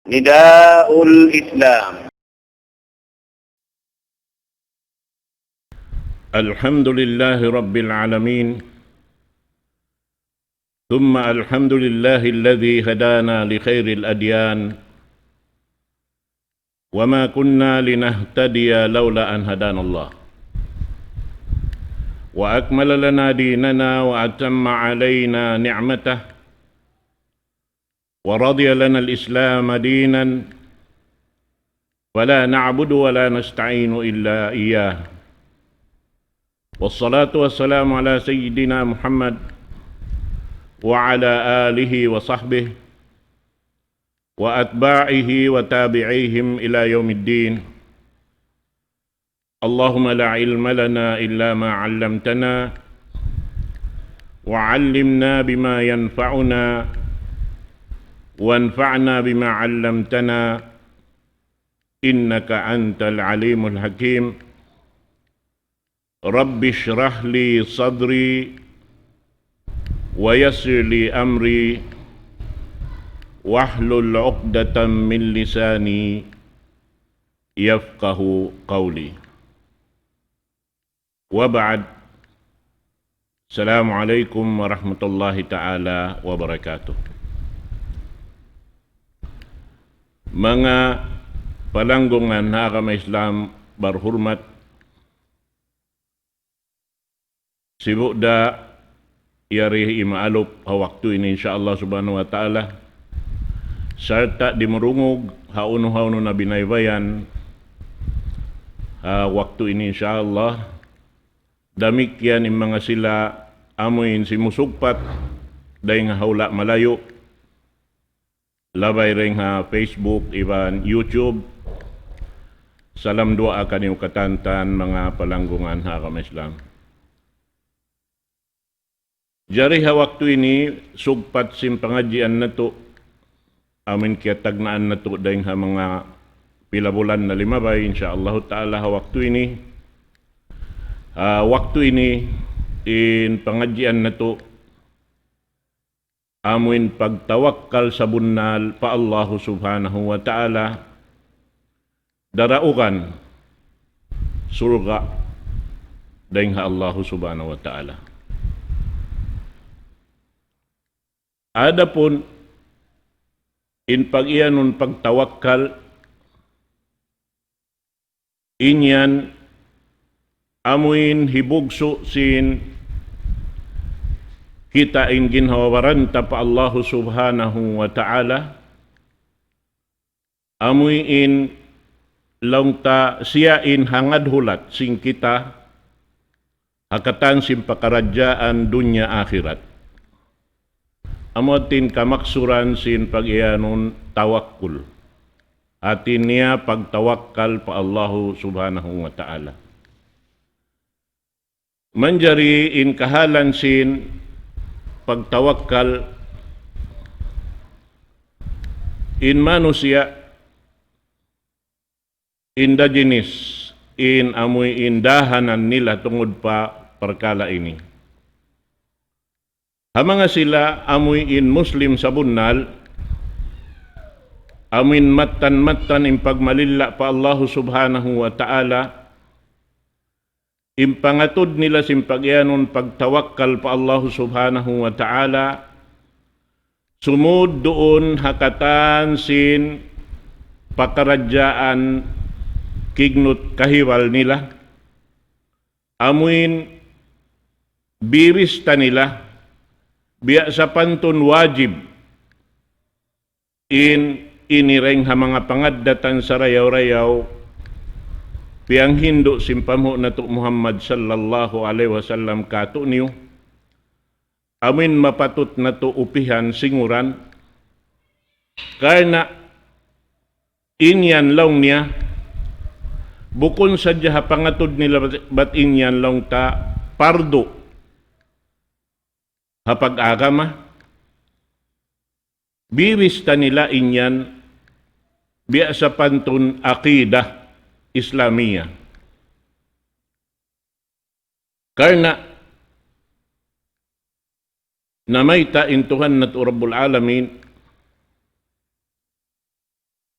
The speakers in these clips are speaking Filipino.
نداء الإسلام. الحمد لله رب العالمين، ثم الحمد لله الذي هدانا لخير الأديان، وما كنا لنهتدي لولا أن هدانا الله، وأكمل لنا ديننا وأتم علينا نعمته، ورضي لنا الإسلام دينا، ولا نعبد ولا نستعين إلا إياه. والصلاة والسلام على سيدنا محمد وعلى آله وصحبه وأتباعه وتابعيهم إلى يوم الدين. اللهم لا علم لنا إلا ما علمتنا، وعلمنا بما ينفعنا، وانفعنا بما علمتنا، إنك أنت العليم الحكيم. رب اشرح لي صدري ويسر لي أمري واحلل عقدة من لساني يفقه قولي. وبعد، السلام عليكم ورحمة الله تعالى وبركاته. Mga palanggungan na agama Islam berhormat, sibuk da yari imaalop waktu ini insyaallah subhanahu wa ta'ala, serta dimerungog hauno-hauno na binaybayan waktu ini insyaallah. Damikian yung mga sila amoyin si musugpat dahil nga haula malayo, labay rin ha Facebook, iban YouTube. Salam dua akan yung katantan mga palanggungan ha agama Islam. Jari ha waktu ini sugpat sim pangajian na to, amin kaya tagnaan na to dahil ha mga pilabulan na limabay insyaallah ta'ala ha waktu ini. Waktu ini in pangajian na to, amin pagtawakkal sa bunnal pa Allah subhanahu wa ta'ala, daraukan surga dahil ha Allah subhanahu wa ta'ala. Adapun in pag-iyanon pagtawakkal, inyan amuin hibugso sin kita in ginhawaran ta pa Allah subhanahu wa ta'ala, amuin lang ta siya in hangad hulat sing kita hakatan sim pakaradyaan dunya akhirat. Amotin kamaksuran sin pag-iyanon tawakkul, atin niya pagtawakkal pa Allah subhanahu wa ta'ala. Manjari in kahalan sin pagtawakkal in manusia inda jenis in amoy indahanan nila tungod pa perkala ini. Hamanga sila amoy in Muslim sa bunnal, amin matan in pagmalilla pa Allah subhanahu wa ta'ala, impangatod nila sim pagyanon pagtawakkal pa Allah subhanahu wa ta'ala, sumud doon hakatan sin pakaradyaan kignot kahiwal nila, amuin birista nila, biya sa pantun wajib in inireng ha mga pangaddatan sa rayaw-rayaw, piyang hindo simpamo na to Muhammad sallallahu alaihi wasallam kato niyo, amin mapatut na to upihan singuran, karena inyan lang niya, bukon sa diha pangatod nila bat inyan lang ta pardo hapag agama, birista nila inyan biya sa pantun akidah Islamiyah. Karena namaita intuhan na Rabbul Alamin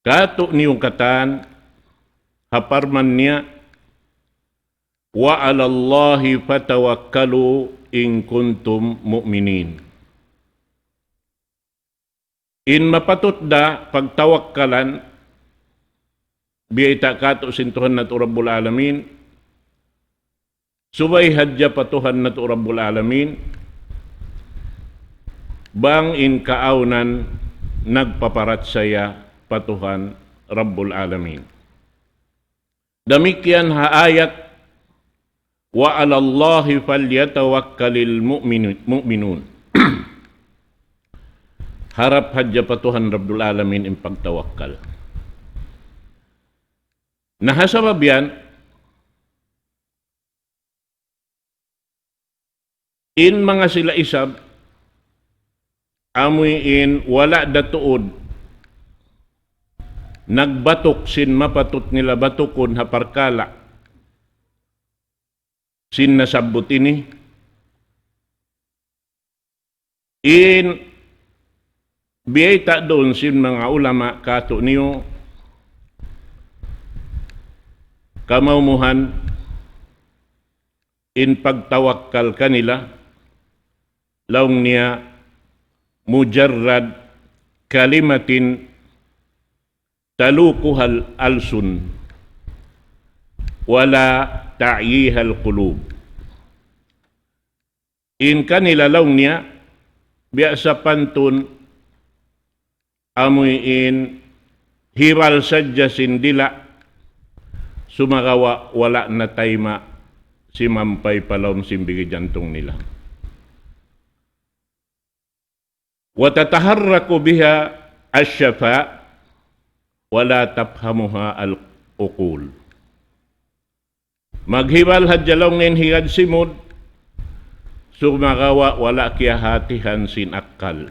Kato niyong katan, haparman niya, wa 'alallahi fatawakkalu in kuntum mu'minin. In mapatot da pagtawakkalan, biyay kato sintuhan na to Rabbul Alamin, subay hadya patuhan na to Rabbul Alamin, bang in kaaunan nagpaparat saya patuhan Rabbul Alamin. Damikian haayat, wa 'alallahi falyatawakkalil mu'minun. Harap hadya patuhan Rabbul Alamin in pagtawakkal. Nahasabab yan, in mga sila isab, amoy in wala datuod, nagbatok sin mapatot nila batukon haparkala, sin nasabot ini, in biyay ta doon sin mga ulama kato niyo, kamaumuhan in pagtawakkal kanila, laong niya mujarrad kalimatin talukuhal alsun wala ta'yihal qulub. In kanila laong niya biasa pantun amoy in hiral sadya sindila sumagawa wala na tayma si mampay palawm simbigi jantong nila. Wa tataharraku biha asyafa wala tafhamuha al-uqul. Maghibal hadjalong nin higad simod sumagawa wala kiyahatihan sin akal.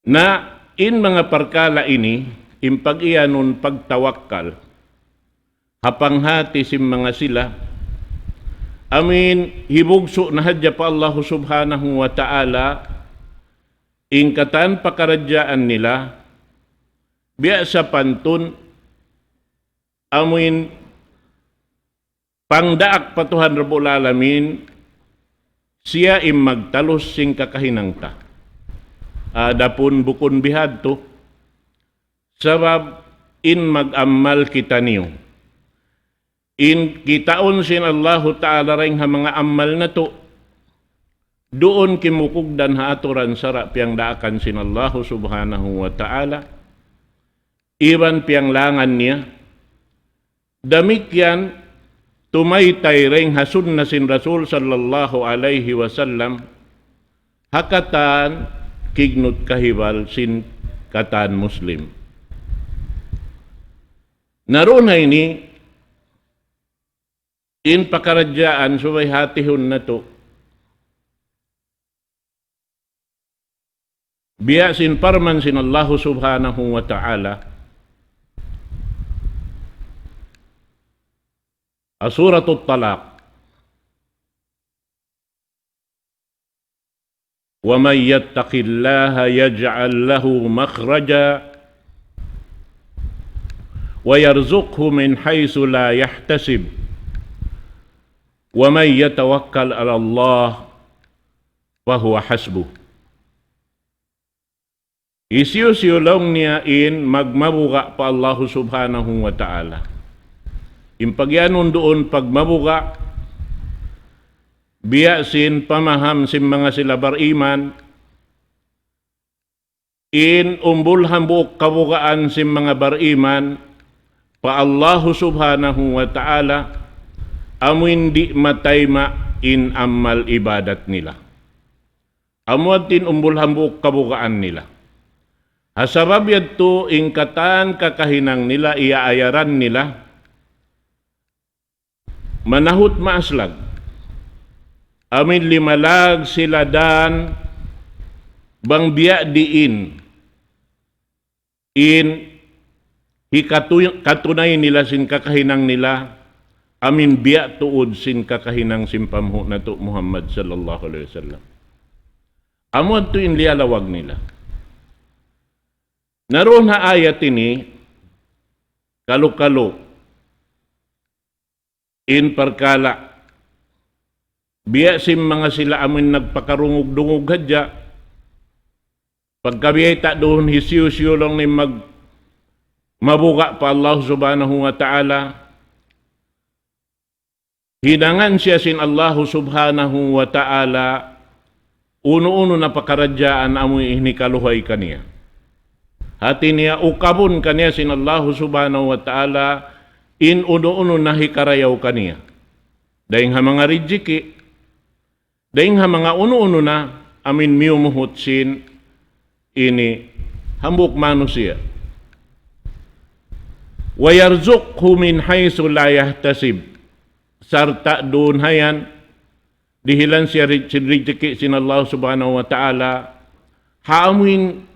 Na in mga parkala ini, impag iyanon pagtawakkal, hapanghati sim mga sila, amin hibugso na hadya pa Allah subhanahu wa ta'ala, ingkatan pakaradyaan nila, biya sa pantun, amin pangdaak patuhan Rabbul Alamin, siya im magtalos sing kakahinangta. Adapun bukun bihad to, sabab in mag-amal kita niyo. In kitaon sin Allahu Ta'ala ring ha mga amal na to, doon kimukugdan ha aturan sarap piyang daakan sin Allahu Subhanahu wa Ta'ala, iban piyang langan niya, damikyan tumaytay ring hasun na sin Rasul sallallahu alaihi wasallam, hakatan kignot kahibal sin katan Muslim. Naroon na ini, in pakaradyaan, subay hatihon na to, biya sin parman sin Allahu subhanahu wa ta'ala, Suratul Talaq, وَمَنْ يَتَّقِ اللَّهَ يَجْعَلْ لَهُ مَخْرَجًا وَيَرْزُقْهُ مِنْ حَيْثُ لَا يَحْتَسِبُ وَمَنْ يَتَوَكَّلْ عَلَى اللَّهِ فَهُوَ حَسْبُهُ. Isiyo-siyolong niya in magmabuga pa Allah subhanahu wa ta'ala. Impagyanon doon pagmabuga, biya sin pamaham sin mga sila bariman, in umbulhan buok kabugaan sin mga bariman, pa Allah subhanahu wa ta'ala, amuin di matayma in amal ibadat nila. Amuan tin umbulhan buok kabugaan nila. Hasabab yato ingkatan kakahinang nila, iaayaran nila, manahut maaslag, amin limalag sila dan bang biya diin in katunay nila sin kakahinang nila, amin biya tuod sin kakahinang simpamho na to Muhammad sallallahu alaihi wasallam. Amon to in lialawag nila. Naroon na ayat ini, kalu-kalu, in perkala, biya sim mga sila amin nagpakarungog-dungog hadya, pagkabiyay ta doon hisiyo-siyo lang ni mabuka pa Allah subhanahu wa ta'ala, hidangan siya sin Allah subhanahu wa ta'ala, uno-uno na pakaradyaan amoy inikaluhay kaniya. Hati niya ukabon kaniya sin Allah subhanahu wa ta'ala, in uno-uno na hikarayaw kaniya. Dahing ha mga rijiki, dahing ha mga uno-uno na amin miyumuhot sin ini hambuk manusia. Wa yarzuqhu min haythu la yahtasib. Sarta doon hayan dihilan siya rijiki sin Allah subhanahu wa ta'ala, haamuin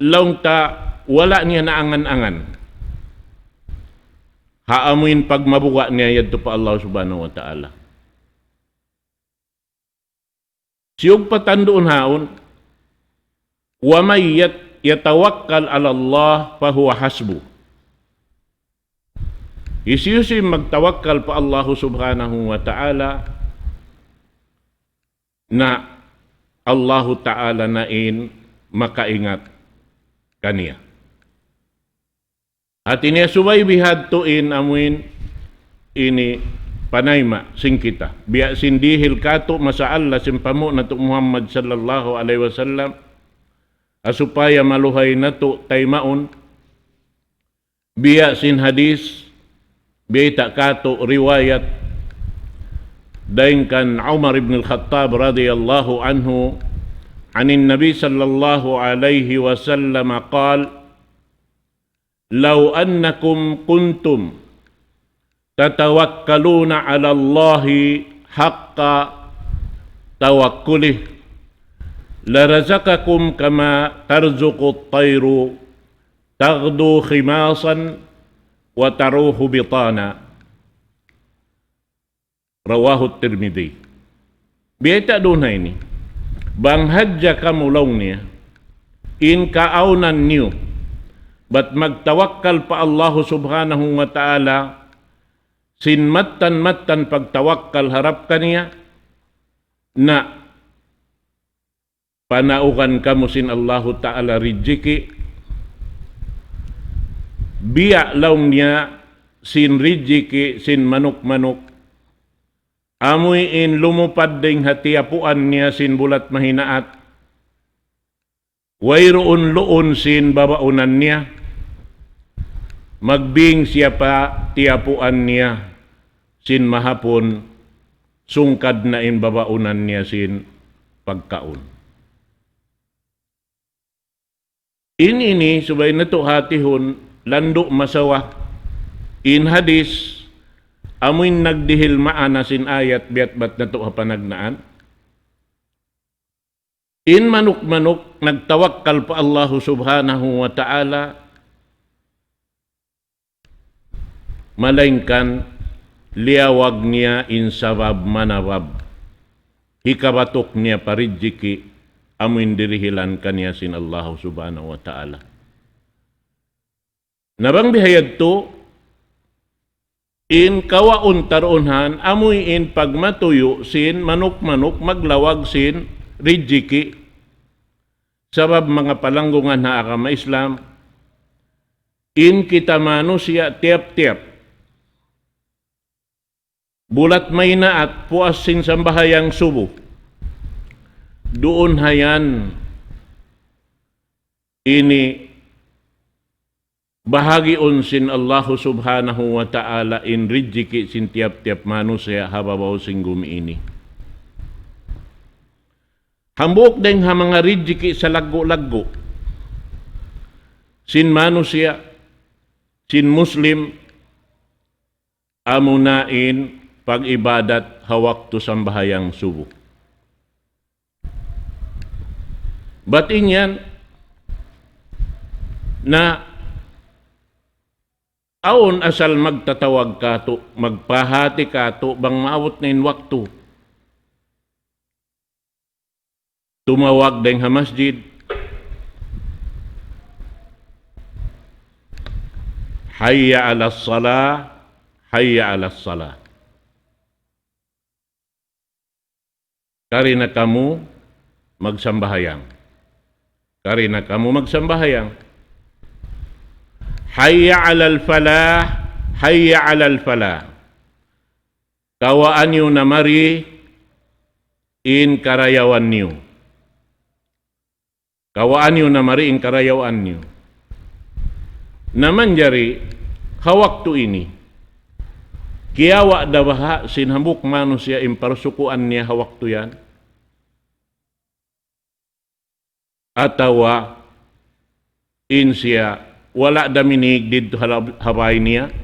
laung ta wala niya na angan-angan. Haamuin pag mabuka niya yadto pa Allah subhanahu wa ta'ala. Siyog patandoon haon, wa may yatawakkal ala Allah fahuwa hasbu. Isiyusi magtawakkal pa Allah subhanahu wa ta'ala na Allah ta'ala nain makaingat kaniya. At ini subay bihadtuin amuin ini panayma sing kita. Biya sindihil kato masaalla simpamo nato Muhammad sallallahu alaihi wasallam asupaya maluhay nato taymaon. Biya sin hadis, biya ta kato riwayat daing kan Umar ibn al-Khattab radhiyallahu anhu anin Nabi sallallahu alaihi wasallam qala law annakum kuntum tatawakkaluna 'ala Allahi haqqa tawakkulih la razaqakum kama tarzuqu at-tayru taghdu khimasan wa taruhu bitana. Rawahu at-Tirmidzi. Biyata doon ini bang hadja kamu law niya in kaaunan niyo bat magtawakkal pa Allah subhanahu wa ta'ala sin mattan pagtawakkal harap kaniya na panaukan kamu sin Allah ta'ala rijiki biya laung niya sin rijiki sin manuk-manuk amoy in lumupad ding hatiapuan niya sin bulat mahinaat wayroon loon sin babaunan niya magbing siya pa tiapuan niya sin mahapon sungkad na in babaunan niya sin pagkaon. Ini subay na to hatihon lando masawa in hadis amuin nagdihil maana sin ayat biat bat na to hapanagnaan. In manuk-manuk nagtawakkal pa Allah subhanahu wa ta'ala malaingkan liawag niya in sabab manawab hikabatok niya parijiki amin dirihilan kanya sin Allah subhanahu wa ta'ala. Nabang bihayad to in kawaon taronhan amoy in pagmatuyo sin manuk-manuk maglawag sin rijiki sabab mga palanggungan na agama Islam in kita manusia tiap-tiap bulat may na at puas sin sambahayang subo doon hayan ini bahagi sin Allah subhanahu wa ta'ala in rijiki sin tiap-tiap manusia hababaw sing gumi ini. Hambuk deng ha mga rijiki sa laggo-laggo sin manusia sin muslim amunain pag-ibadat hawak to sambahayang subo. Bating yan na aon asal magtatawag ka to, magpahati ka to, bang maawot na in waktu. Tumawag deng ha masjid, hayya 'alas salah, hayya 'alas salah. Kari na kamu magsambahayang. Kari na kamu magsambahayang. Hayya 'alal falah, hayya 'alal falah. Kawaan niyo na mari in karayawan niyo. Kawaan niyo na mari in karayawan niyo. Naman jari hawaktu ini. Kiyawa dabaha sinhambuk manusia imparsukuan niya hawaktu yan. Atawa insya wala daminig dito haway niya.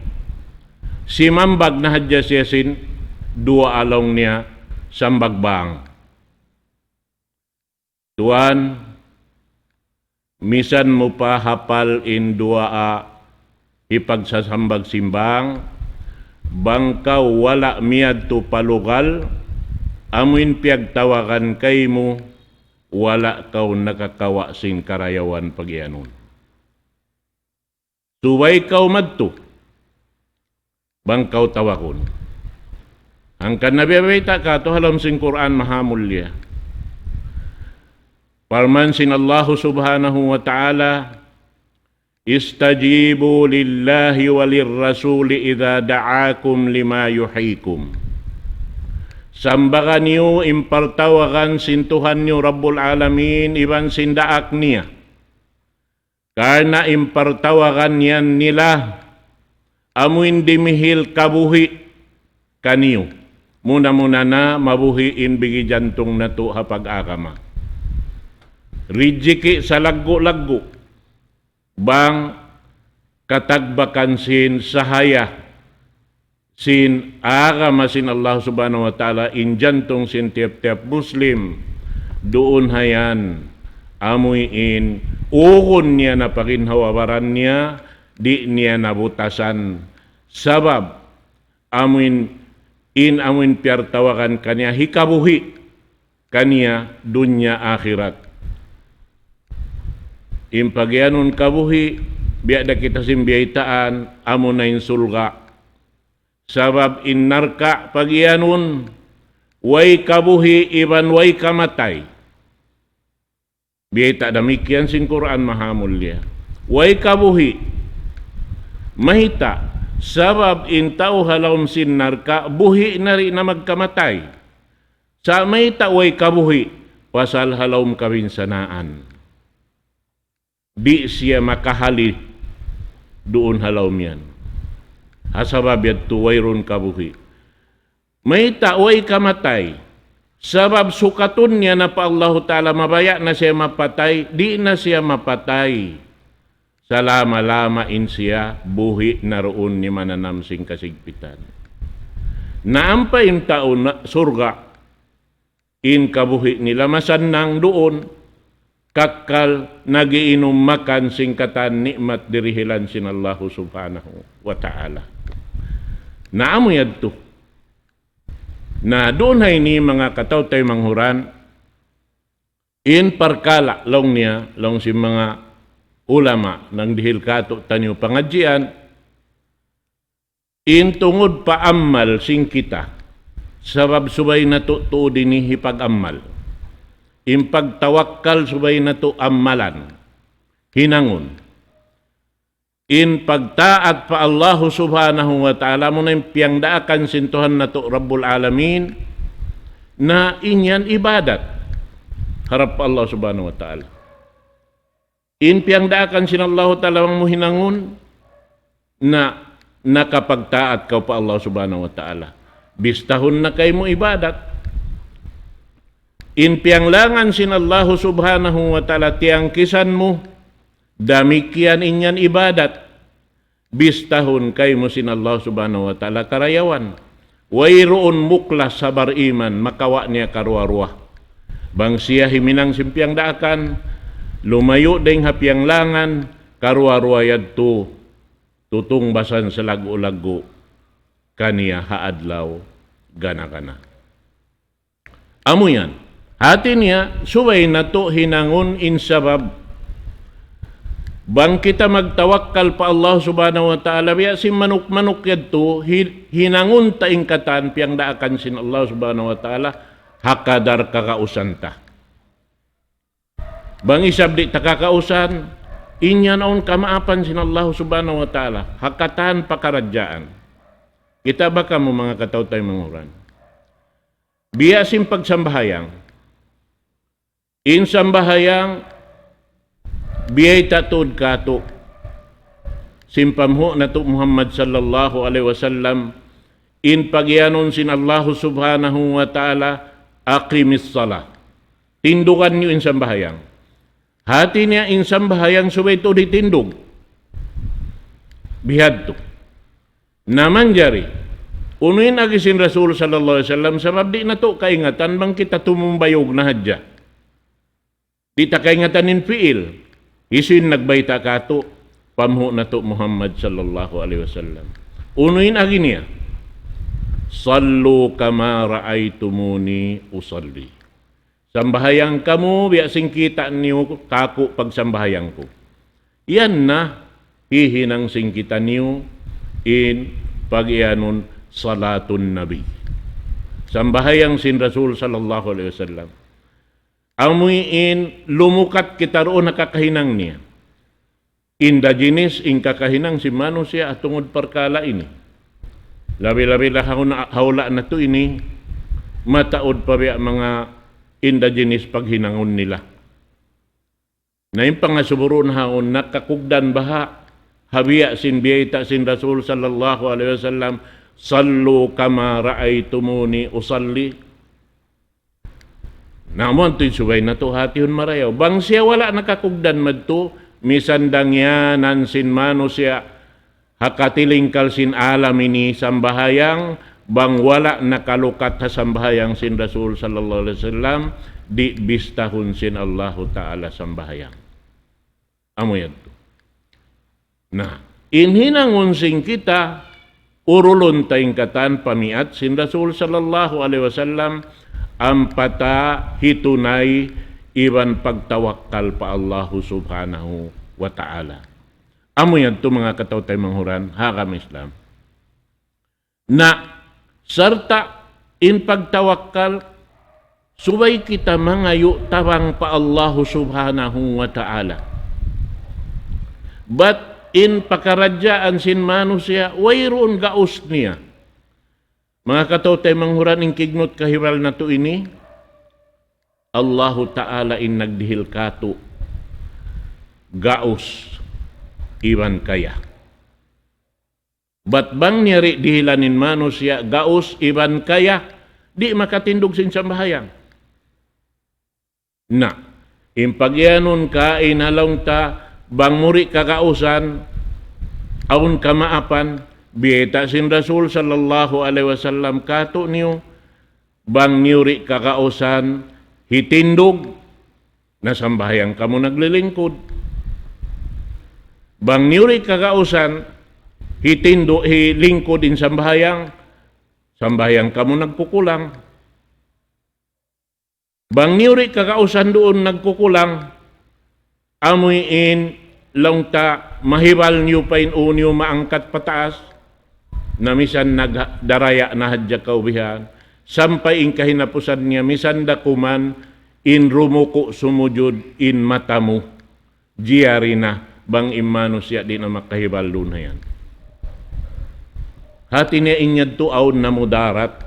Si mambag na hadya siya sin dua along niya sambagbang. Tuan, misan mo pa hapal in dua ipagsasambag simbang, bangkaw wala miyad to palugal, amuin piyagtawakan kay mo, wala kaw nakakawa sing karayawan pagyanon. Suway kaw madto, bangkaw tawakon. Ang kanabiyabita ka to halam sing Quran mahamulya. Parman sin Allah subhanahu wa ta'ala, istajibu lillahi walirrasuli idha da'akum lima yuhikum. Sambakan niyo, impartawakan sintuhan niyo Rabbul Alamin, iban sindaak niya. Karena impartawakan yan nila, amuin dimihil kabuhi kaniyo. Muna-muna na mabuhiin bigi jantong na to hapag-akama. Rijiki sa laggo-laggo, bang katagbakan sin sahaya, sin agama sin Allah subhanahu wa ta'ala, in jantong sin tiap-tiap Muslim, doon hayan, amuin, ukon niya na pakinhawabaran niya, di niya nabutasan, sabab, amuin piartawakan kanya, hikabuhi kanya, dunya akhirat. Impagyanon kabuhi, biada kita simbiyaitaan, amo na insulga. Sabab innarka pagyanon, way kabuhi, iban way kamatay. Biyaita damikian sin Quran mahamulya. Way kabuhi, mahita, sabab intao halawm sin narka, buhi na rin na magkamatay. Sa mahita way kabuhi, pasal halawm kawinsanaan. Di siya makahali doon halawm yan. Hasabab yato wayron kabuhi. May taway kamatay. Sabab sukatun niya na pa Allah Ta'ala mabaya na siya mapatay, di na siya mapatay. Salama-lama in siya, buhi na roon ni mananamsing kasigpitan. Naampa yung taon na surga, in kabuhi nila masannang doon, kakal nagiinom makan singkatan nikmat dirihilan sin Allah subhanahu wa ta'ala. Naamo yadto. Na doon hay ni mga katawtay manghuran, in parkala long niya, long si mga ulama ng dihil kato tanyo pangadjian, in tungod pa ammal sing kita, sabab subay na to dinihi pag-ammal. In pagtawakkal subay na to ammalan, hinangon. In pagtaat pa Allah subhanahu wa ta'ala mo na yung piyangdaakan sintuhan na to Rabbul Alamin, na inyan ibadat harap pa Allah subhanahu wa ta'ala. In piyangdaakan sin Allah ta'ala mo hinangon, na nakapagtaat ka pa Allah subhanahu wa ta'ala. Bistahon na kay mo ibadat. In pianglangan sin Allah subhanahu wa ta'ala tiangkisan mo, damikian inyan ibadat. Bistahon kay mo sin Allah subhanahu wa ta'ala karayawan. Wayroon muklas sabar iman, makawa niya karuwa-ruwa. Bang siya himinang simpiang daakan, lumayo ding hapianglangan, karuwa-ruwa yadto, tutungbasan sa lago-lago, kaniya haadlaw, gana-gana. Amo yan. Hati niya, suway na to hinangon in sabab, Bang kita magtawakkal pa Allah subhanahu wa ta'ala, biya si manuk-manuk yadto, hinangun ta ingkatan, piyang daakan sin Allah subhanahu wa ta'ala, hakadar kakausan ta. Bang isab di ta kakausan, inya naon kamaapan sin Allah subhanahu wa ta'ala, hakatan pakaradyaan. Kita baka mo mga kataw tayo manguran. Biya sim pagsambahayang, in sambahayang, biyay tatud kato simpamho na to Muhammad sallallahu alaihi wasallam in pagyanon sin Allah subhanahu wa ta'ala aqimis salah. Tindukan niyo in sambahayang. Hati niya in sambahayang subay to ditindog. Bihad to. Naman jari. Unuin agi sin Rasul sallallahu alaihi wasallam sabab di na to kaingatan bang kita tumumbayog na hadya. Di ta kaingatan in fiil. Isin nagbayta kato, pamho na to Muhammad sallallahu alaihi wasallam. Unuin agi niya, sallu kama ra'aytumuni usalli. Sambahayang kamu, biasing kita niyo kako pagsambahayang ko. Yan na, hihinang singkita niyo in pag-ianon salatun nabi. Sambahayang sin Rasul sallallahu alaihi wasallam. Amuin lumukat kita roon nakakahinang niya. Inda jinis ing kakahinang si manusia at tungod perkala ini. Labi-labi lah hawla na to ini, mataod pa biya mga inda jinis paghinangon nila. Na yung pangasuburon haon nakakugdan baha, habiya sin biyayta sin Rasul sallallahu alaihi wasallam, sallu kama ra'aytumuni usalli. Namun ito'y subay na to hatihon marayaw. Bang siya wala nakakugdan madto, misandang yanan sin mano siya, hakatilingkal sin alam ini sambahayang, bang wala nakalukat ha sambahayang sin Rasul sallallahu alaihi wasallam, di bistahun sin Allahu ta'ala sambahayang. Amo yan to. Nah, inhinangon sing kita, urulon tayong katan pamiat sin Rasul sallallahu alaihi wasallam, ampata hitunay iban pagtawakkal pa Allah subhanahu wa ta'ala. Amo yan to mga kataw tayo manghuran, hakam Islam. Na sarta in pagtawakkal, subay kita mangayo tawang pa Allah subhanahu wa ta'ala. But in pakaradyaan sin manusia, wayroon gaus niya. Mga kataw tayo manghuran ing kignot kahiral na to ini, Allahu Ta'ala in nagdihil kato, gaos, iwan kaya. Bat bang niyari dihilanin manusia, gaos, iwan kaya, di makatindog sin sambahayang. Na, impagyanon ka, inhalong ta, bang muri kagausan, aun kamaapan, biyeta sin Rasul sallallahu alaihi wasallam kato niyo, bang niyuri kakausan, hitindog, na sambahayang kamo naglilingkod. Bang niyuri kakausan, hilingkod in sambahayang kamo nagkukulang. Bang niyuri kakausan doon nagkukulang, amoy in lang ta mahibal niyo pa in uniyo maangkat pataas, na misan nagdaraya na hadya kaubihan, sampay in kahinapusan niya, misan dakuman, in rumuko sumujud in matamu, jiyari na, bang imano siya di na makahibal doon na yan. Hati niya inyad to aun na mudarat,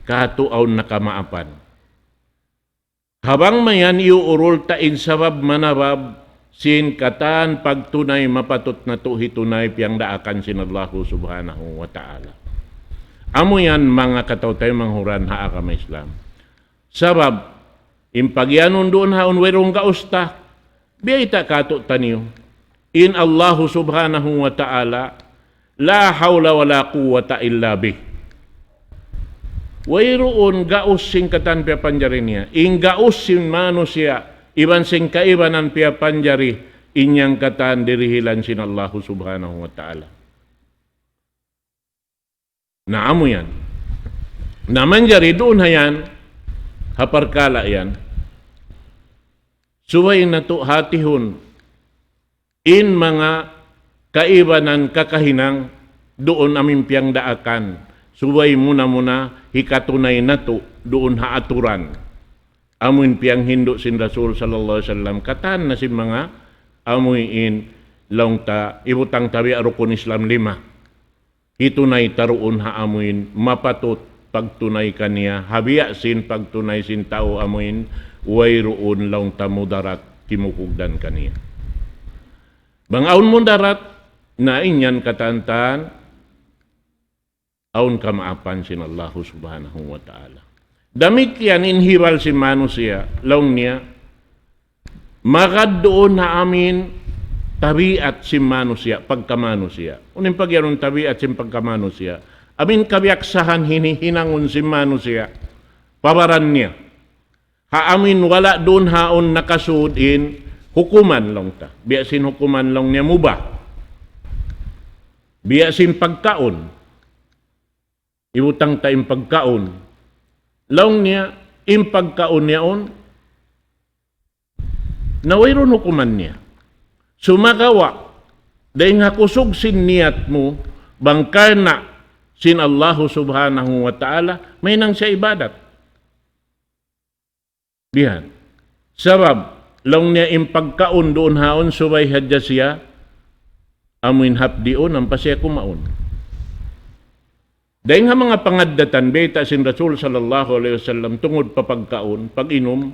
kato aun na kamaapan. Habang mayan iuurol ta in sabab manabab, sin katan pagtunay mapatot na to hitunay piyang daakan sin Allah subhanahu wa ta'ala. Amo yan mga kataw tayo manghuran haakam Islam. Sabab, impagyanon doon haon werong kausta, biyayta kato taniyo, in Allah subhanahu wa ta'ala, la hawla wa la quwata illa bih. Wayroon gaos sing katan pia panjari niya, in gaos sin manusia, iban sing kaibanan pia panjari, inyang katan dirihilan sin Allah subhanahu wa ta'ala. Naamo yan. Naman jari doon hayan, haparkala yan, suway na to hatihon, in mga kaibanan kakahinang doon amin piyang daakan. Subay muna hikatunay na to doon haaturan. Amun piyang hindo sin Rasul sallallahu alaihi wasallam katan na si mga amuin long ta ibutang tabi arukon Islam 5. Hitunay taruon haamuin mapatot pagtunay kaniya habiya sin pagtunay sin tao amuin wayroon long ta mudarat kimukugdan kaniya. Bangaon mo darat na inyan katantan aun kamaapan sin Allah subhanahu wa ta'ala. Damit yan inhiwal si manusia, laong niya, magad doon na amin tabiat si manusia, pagkamanusia. Unin pagyaron tabiat si pagkamanusia, amin kabiaksahan hinihinangon si manusia, pabaran niya. Haamin wala doon haon nakasudin, hukuman lang ta. Biasin hukuman lang niya mubah. Biasin pagkaon. Ibutang ta pagkaon. Laong niya, pagkaon niya on, nawayron hukuman niya. Sumagawa, dahil nga kusog sin niyat mo, bangkar na sin Allah subhanahu wa ta'ala, may nang siya ibadat. Diyan. Sabab, laong niya pagkaon doon haon, subay hadya siya, amuin hapdion, ang pasya kumaon. Dahil nga mga pangaddatan, beta sin Rasul sallallahu alaihi wasallam tungod pa pagkaon, pag-inom,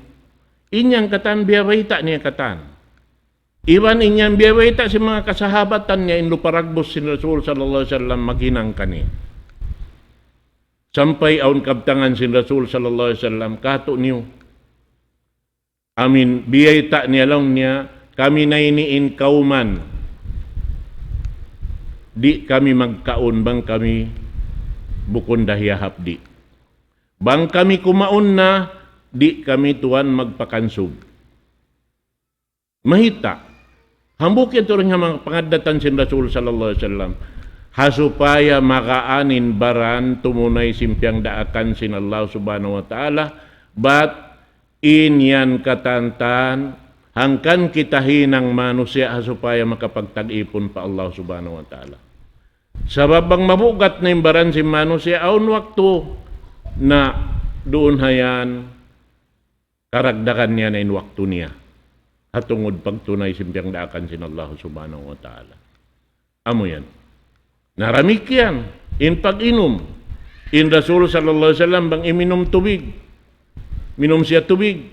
inyang katan, biyawayta niya katan. Iwan inyang biyawayta si mga kasahabatan niya, inluparagbos sin Rasul sallallahu alaihi wasallam maghinang kani. Sampay aun kabtangan sin Rasul sallallahu alaihi wasallam, kato niyo. Amin, biyayta niya lang niya, kami na iniin kauman. Di kami magkaon, bang kami bukon dahiya hapdi. Bang kami kumaon na, di kami tuwan magpakansog. Mahita. Hambuk ito rin nga mga pangadatan sin Rasul sallallahu alaihi wasallam. Hasupaya makaanin baran tumunay simpyang daakan sin Allah subhanahu wa ta'ala. But inyan katantan hangkan kita hinang manusia hasupaya makapagtag-ipon pa Allah subhanahu wa ta'ala. Sabab bang mabugat na imbaran si manusia aun waktu na doon hayan karagdagan niya na in waktu niya hatungod pagtunay simpyang daakan sin Allah subhanahu wa ta'ala. Amo yan. Naramik yan. In pag-inom. In Rasul sallallahu alaihi wasallam bang iminom tubig. Minom siya tubig.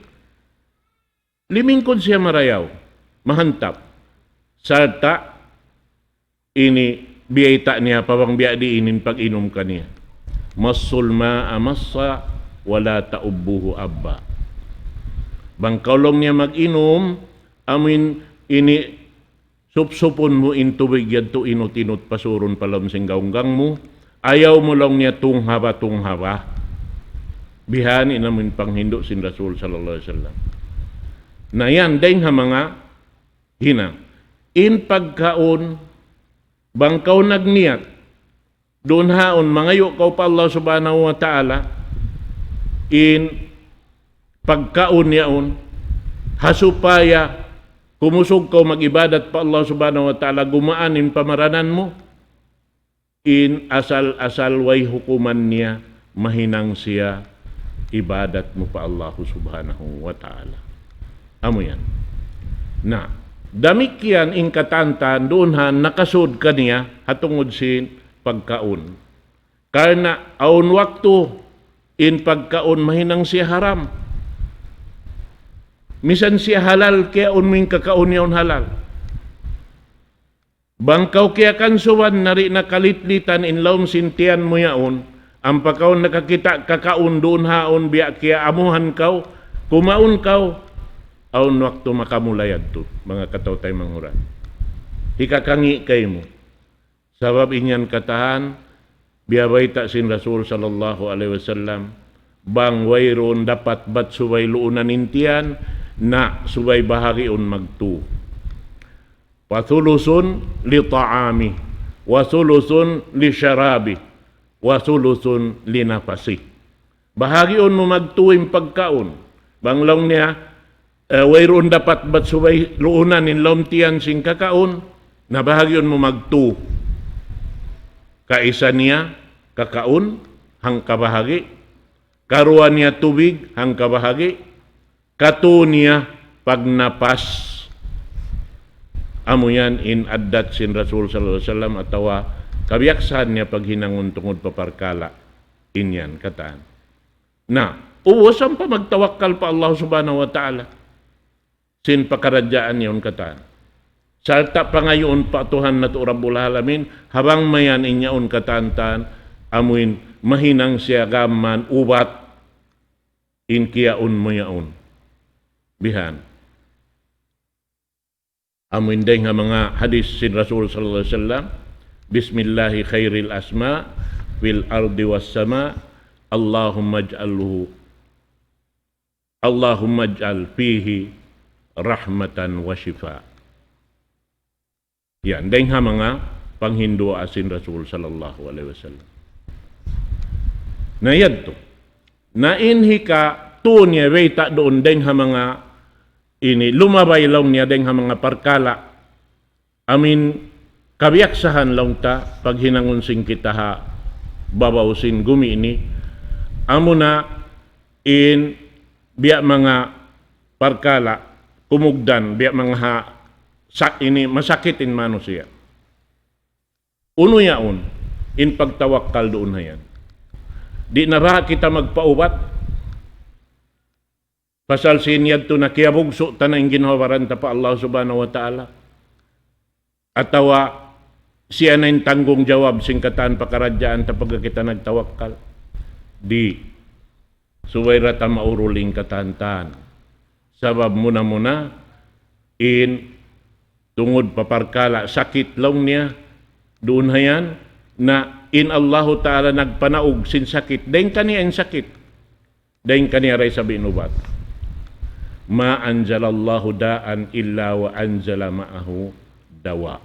Limingkod siya marayaw. Mahantap. Sarta ini biyayta niya pabang biya diinin pag-inom kaniya. Masul ma'a massa wala ta'ubbuhu abba. Bangkaulong niya mag-inom, amin ini supsupon mo in tubig yan to inutinot pasuron palam sing gaunggang mo. Ayaw mo lang niya tunghaba. Bihan inamin panghindo sin Rasul sallallahu alaihi wasallam. Na yan, dahil nga mga hinang. In pagkaon, bangkaw nagniyat, doon haon, mangayo kaw pa Allah subhanahu wa ta'ala, in pagkaon niyaon, hasupaya, kumusog kaw mag-ibadat pa Allah subhanahu wa ta'ala, gumaan in pamaranan mo, in asal-asal way hukuman niya, mahinang siya, ibadat mo pa Allah subhanahu wa ta'ala. Amo yan. Na, damikyan in katantan doon nakasud kaniya hatungod sin pagkaon. Karena aun waktu in pagkaon mahinang siya haram. Misan siya halal kaya unming kakaon niyaon halal. Bangkaw kaya kansuwan nari nakalitlitan in laom sintian mo yaon. Ang pagkaon nakakita kakaon doon haon biya kaya amuhan kaw, kumaon kaw. Aun waktu makamulayad to, mga katawtay manghuran. Hikakangi kay mo. Sabab inyan katahan, biyabayta sin Rasul sallallahu alaihi wasallam, bang wayron dapat bat subay luunan intiyan, na subay bahagiun magtu. Wathulusun li ta'ami, wathulusun li syarabi, wathulusun li nafasi. Bahagiun mo magtuwing pagkaon. Banglong niya, wayroon dapat bat subay luunan in lomtian sing kakaon, na bahagyon mo magtu. Kaisa niya kakaon, hang kabahagi, karuan niya tubig, hang kabahagi, katu niya pagnapas. Amo yan in addat sin Rasul sallallahu alaihi wasallam atawa kabiyaksan niya paghinangon tungod paparkala inyan kataan. Na, uwasan pa magtawakkal pa Allah subhanahu wa ta'ala. Sin pakaradyaan yon kataan. Salta pa ngayon pa Tuhan na to Rabbul Alamin, habang mayan inyaon kataan-taan, amuin mahinang siya gaman ubat in kiyaon mo yaon. Bihan. Amuin day nga mga hadis sin Rasul sallallahu alaihi wasallam, Bismillahi khairil asma fil ardi was sama, Allahumma ij'al fihi rahmatan wa shifa. Yan, day nga mga panghindu asin Rasul sallallahu alaihi wasallam. Na yadto. Na inhi ka to niya weta doon day nga mga ini lumabay lang niya day nga mga parkala. Amin kabiyaksahan lang ta pag hinangonsin kita ha babawsin gumi ini. Amo na in biya mga parkala kumugdan biya mga ha ini masakitin mano siya. Uno yaon in pagtawakkal doon na yan. Di na ba kita magpaubat? Pasal sinyad to na kiyabugso ta na yung ginawaran ta pa Allah subhanahu wa ta'ala. Atawa siya na yung tanggong jawab singkatan pakaradyaan ta pagka kita nagtawakkal. Di suwayra ta mauruling katantan. Sabab muna in tungod paparkala sakit lang niya doon hayan na in Allahu Ta'ala nagpanaog sin sakit dahin kaniya in sakit dahin kaniya ray sa binubat ma anzalallahu daan illa wa anzala ma'ahu dawa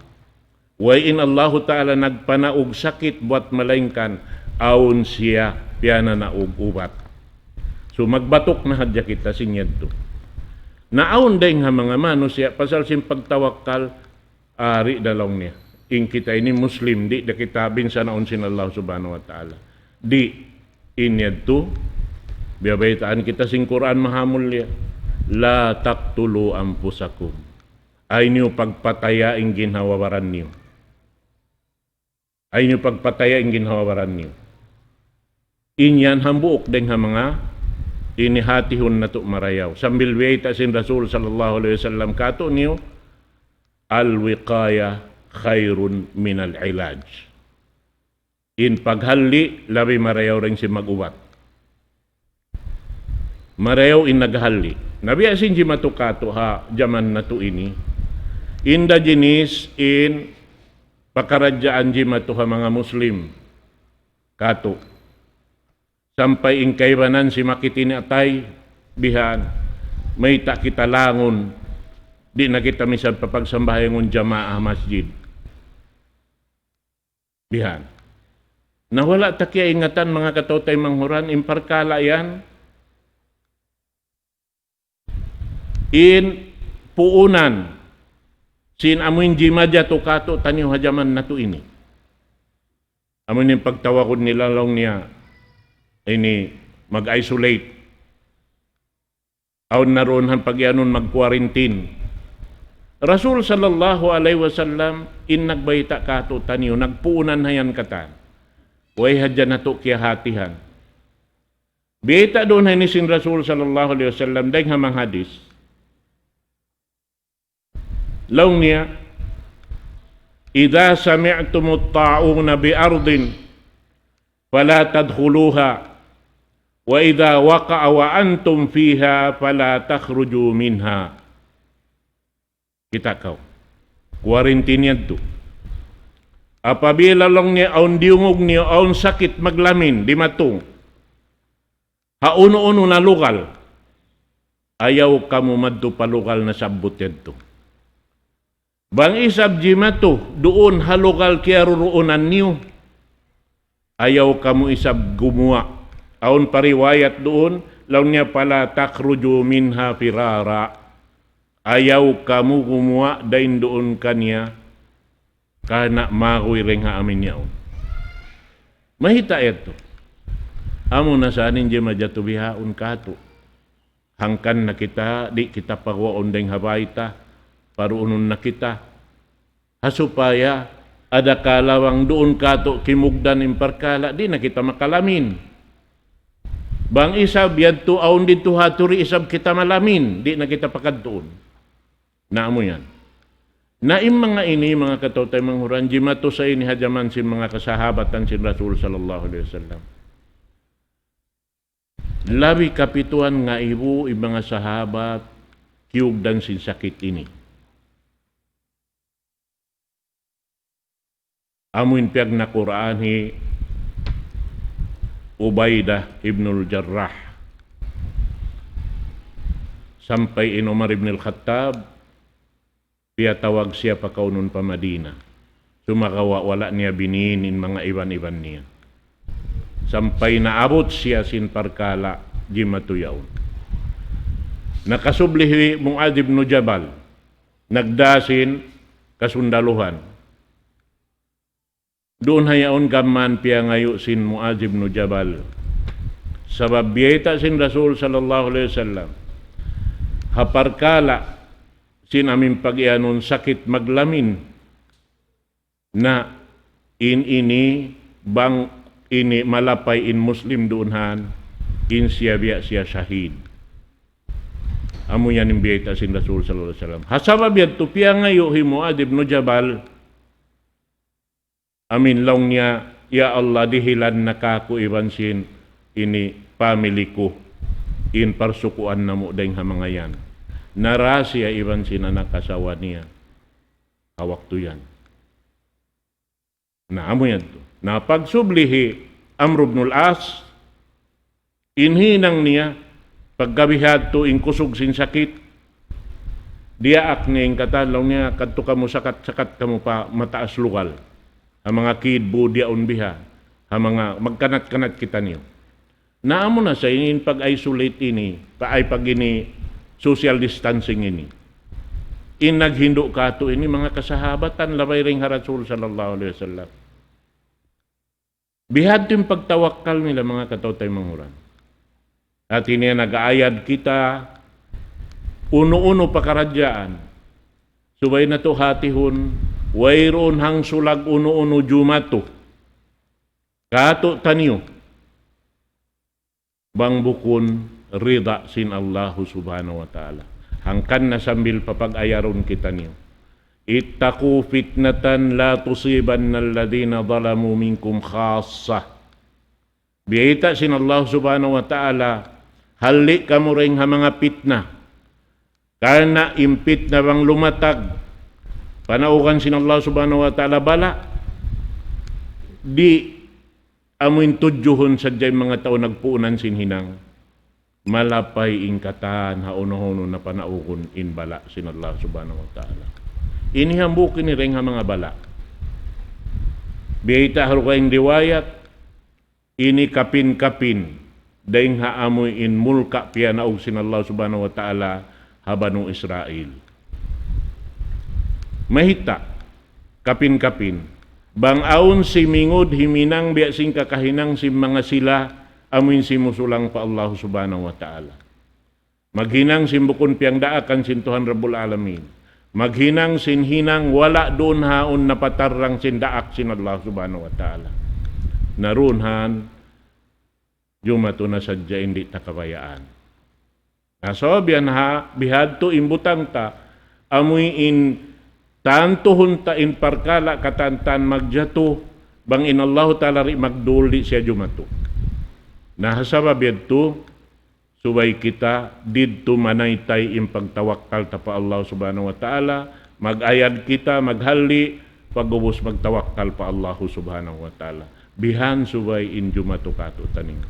wa in Allahu Ta'ala nagpanaog sakit buat malaingkan aun siya piyana naog ubat. So magbatok na hadya kita sinyad to. Naon day nga mga mano siya pasal sim pagtawakkal ari dalong niya. In kita ini Muslim di da kita binsa naon sin Allah subhanahu wa ta'ala. Di inyad to biyabaytaan kita sing Quran mahamul niya. La taqtulu anfusakum. Ay niyo pagpataya ing ginhawawaran niyo. Ay niyo pagpataya ing ginhawawaran niyo. Inyan hambuok day nga mga inihatihon na to marayaw. Sambil wiyata sin Rasul sallallahu alaihi wasallam kato niyo, al-wiqaya khairun minal ilaj. In paghalli, labi marayaw rin si mag-ubat. Marayaw in naghalli. Nabi asin si matukato ha, jaman na to ini. Inda jinis in pakaradyaan si matuha mga Muslim. Kato. Sampai ing kaibanan si makitini atay bihan may ta kita langon di na kita misal papagsambahangon jamaah masjid bihan nawala ta kaya ingatan mga katotay manghuran imparkala yan in puunan sin amuin jimadya to kato tanyo hajaman na to ini amuin yung pagtawakod nila lang niya ini mag-isolate. Aun naroon han pagyanon mag-quarantine. Rasul sallallahu alaihi wasallam in nagbayta kato taniyo nagpuunan hayan katan. Way hadya na to kiya hatihan. Biyita doon ni sin Rasul sallallahu alaihi wasallam dahil hamang hadis. Law niya idza sami'tumut ta'una bi ardin fala tadkhuluha wa idza waqa'a wa antum fiha fala takhruju minha. Kita kau quarantine yadto. Apabila lang niya aun diungog niya aun sakit maglamin di matong hauno-uno na lugal ayaw kamu madto palugal na sabot yadto. Bang isab jimato doon halugal kaya ruruunan niyo ayaw kamu isab gumuwa. Aun pariwayat doon, law niya pala takhruju minha firara. ayaw kamu gumawa dain doon kanya kana makoy ring ha amin yaon. Mahita ito. Amo na sanin di majatubihaon kato. Hangkan na kita, di kita pagwaon ding habayta, paruunon na kita. Hasupaya, ada kalawang doon kato kimugdan imparkala, di na kita makalamin. Bang isab, yadto aon dito haturi isab kita malamin, di na kita pakadtoon. Naamo yan. Naim mga ini, mga katotay manghuran, jimato sa ini hajaman sin mga kasahabatan sin Rasul sallallahu alaihi wasallam. Labi kapituan nga ibu mga sahabat kiugdan sin sakit ini. Amuin piyag na Quran hi Ubaidah ibnul Jarrah sampai in Umar ibn al-Khattab piya tawag siya pakaunon pa Madina. Sumakawa wala niya bininin mga iban-iban niya. Sampay naabot siya sin parkala di matuyaw. Nakasublihi Muad ibn Jabal. Nagdasin kasundaluhan. Doon hayaon gaman piya ngayo sin Muad ibn Jabal. Sabab biyeta sin Rasul sallallahu alaihi wasallam. Haparkala sin amin pag-ianon sakit maglamin na ini bang ini malapay in Muslim doonhan in siya biya siya syahid. Amo yan imbiyeta sin Rasul sallallahu alaihi wasallam. Hasaba biya tupiya ngayo hi Muad ibn Jabal amin long niya ya Allah dihilan nakaku iban sin ini family ko in parsukuan namo dayng hamangayan. Narasya iban sinanak kasawa niya. Kawakto yan. Naamo yan to. Na pagsublihi Amr ibn al-As, inhinang niya, pagkabihad to inkusog sin sakit, dia akning katalaw niya, kadto ka mo sakat-sakat ka mo pa mataas lugal. Ang mga kidbo diaon biha, ang mga magkanat-kanat kita niyo. Naamo na sa inin pag-isolate ini, paay pag ini social distancing ini. In naghindo kato ini mga kasahabatan labay ring Rasul sallallahu alaihi wasallam. Bihad yung pagtawakkal nila mga katotay manghuran. At ini nag-aayad kita uno-uno pakaradyaan. Subay na to hatihon wayron hang sulag uno-uno jumato. Kato tanyo bang bukon rida sin Allahu subhanahu wa ta'ala. Hangkan na sambil papag-ayaron kita niyo. Ittaqu fitnatan la tusibanna alladhina zalamu minkum khassa. Biyita sin Allah subhanahu wa ta'ala, hali kamu ring ha mga pitna. Karena impit na bang lumatag. Panaukan sin Allah subhanahu wa ta'ala bala. Di amuin tudjuhon sadyay mga tao nagpuunan sin hinang. Malapay ingkatan hauno-hono na panaukon in bala sin Allah subhanahu wa ta'ala. Inihambukin ni ring ha mga bala. Biyita harukaing riwayat, ini kapin-kapin, daing haamoy in mulka piya naog sin Allah subhanahu wa ta'ala habanu Israel. Mahita, kapin-kapin, bang aun si mingod himinang biya sing kakahinang si mga sila amuin si musulang pa Allah subhanahu wa ta'ala. Maghinang simbukon piyang daakan sin Tuhan Rabbul Alamin. Maghinang sinhinang wala doon haon napatarang sin daak sin Allah subhanahu wa ta'ala. Narunhan, jumato na sadya hindi takabayaan. Nasobian ha, bihad to imbutang ta, amuy in tantuhon ta in parkala katantan magjato, bang in Allah ta'ala ri magduli siya jumato. Nahasabab yadto, subay kita, didto manaytay impagtawakkal ta pa Allah subhanahu wa ta'ala, mag-ayad kita, maghali, pagubos magtawakkal pa Allah subhanahu wa ta'ala. Bihan subay in jumato kato taning.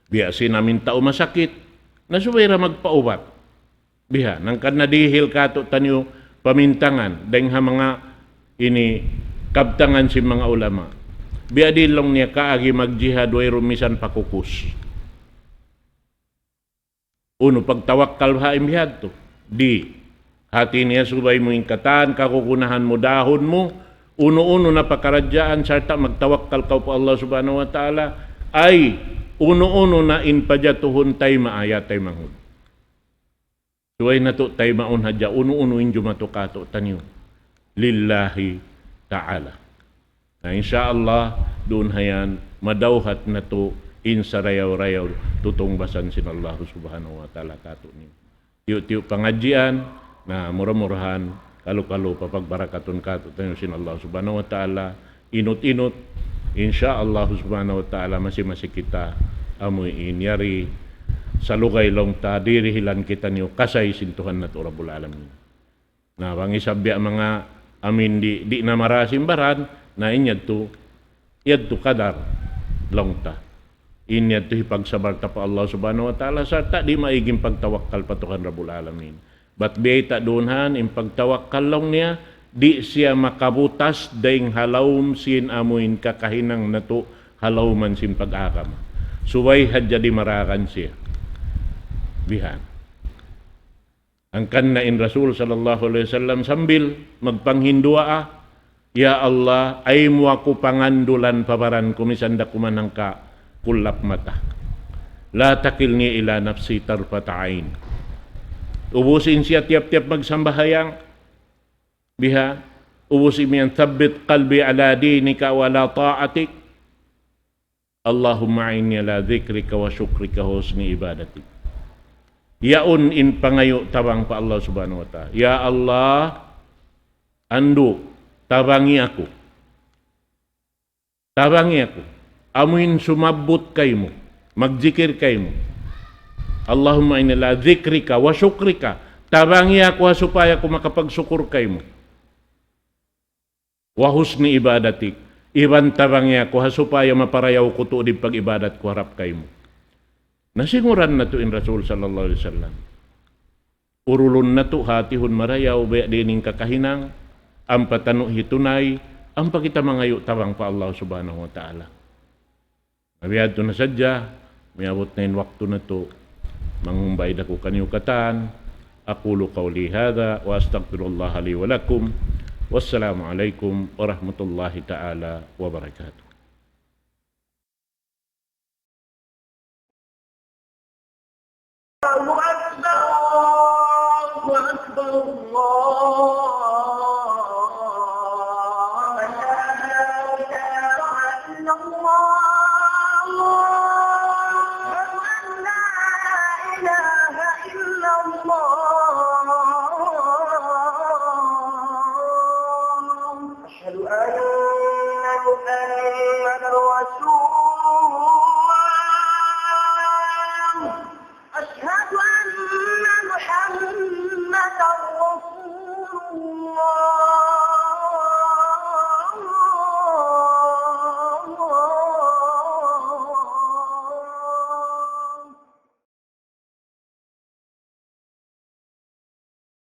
Biyasin namin tao masakit, na subay ra magpaubat. Biha, nang kan nadihil kato tanyo pamintangan, dahil ha mga ini kabtangan si mga ulama. Biadilong niya kaagi magjihad way rumisan pakukus. Uno, pagtawakkal ha imhiyad to. Di hati niya subay mo ingkatan, kakukunahan mo dahon mo, uno-uno na pakaradyaan, sarta magtawakkal ka po Allah subhanahu wa ta'ala, ay uno-uno na inpajatuhon tay maaya tay manghud. Suway na to tay maun hadya, uno-uno injo matukato tanyo. Lillahi ta'ala. Na insyaallah, doon hayan, madawhat na to, insa rayaw-rayaw, tutong basan sin Allah subhanahu wa ta'ala kato niyo. Tiyo-tiyo pangadjian, na murah-murahan, kalu-kalu papagbarakaton kato tayo sin Allah subhanahu wa ta'ala, inut-inut, insyaallah subhanahu wa ta'ala, masih-masih kita amoy inyari, sa lugay long ta, dirihilan kita niyo, kasay sintuhan na to Rabbul Alamin. Na bang isabya mga amin di na marasimbaran, na inyad to kadar long ta. Inyad to hipagsabar ta pa Allah subhanahu wa ta'ala, sarta di maiging pagtawakkal patukan Rabbul Alamin. Bat biyay doonhan, in pagtawakkal long niya, di siya makabutas daing halawm sin amuin kakahinang na to, halawman sin pag-akama. Suway hadya di marakan siya. Bihan. Ang kanna in Rasul sallallahu alaihi wasallam sambil magpanghindua, ya Allah, ay mo ako pangandulan pabaran kumisanda kumanang ka kulap mata. La takilni ila nafsi tarfata'ain. Ubusin siya tiap-tiap magsambahayang. Biha, ubusin miyan thabbit qalbi ala dinika wa la ta'atik. Allahumma inni ala dhikrika wa syukrika husni ibadatik. Yaun in pangayo tabang pa Allah subhanahu wa ta'ala. Ya Allah, andu, tabangi aku. Tabangi aku. Amuin sumabot kaymo. Magjikir kaymo. Allahumma inna la dhikrika wa syukrika. Tabangi ako supaya ako makapagsukur kaymo. Wa husni ibadatik. Iban tabangi ako supaya maparayaw ko to di pag-ibadat ko harap kaymo. Nasinguran na to in Rasul sallallahu alaihi wasallam. Urulun na to hatihon marayaw baya dining kakahinang, ang patano hitunay, ang pakita mangayo tabang pa Allah subhanahu wa ta'ala. Mabiyad to na sadya, may abot na yung wakto na to, mangumbay dako kanyukatan, aqulu qawli hadha, wa astaghfirullah li wa lakum, wassalamu alaikum warahmatullahi ta'ala wabarakatuh. الله أكبر الله أكبر الله لا إله إلا الله لا إله إلا الله أشهد أن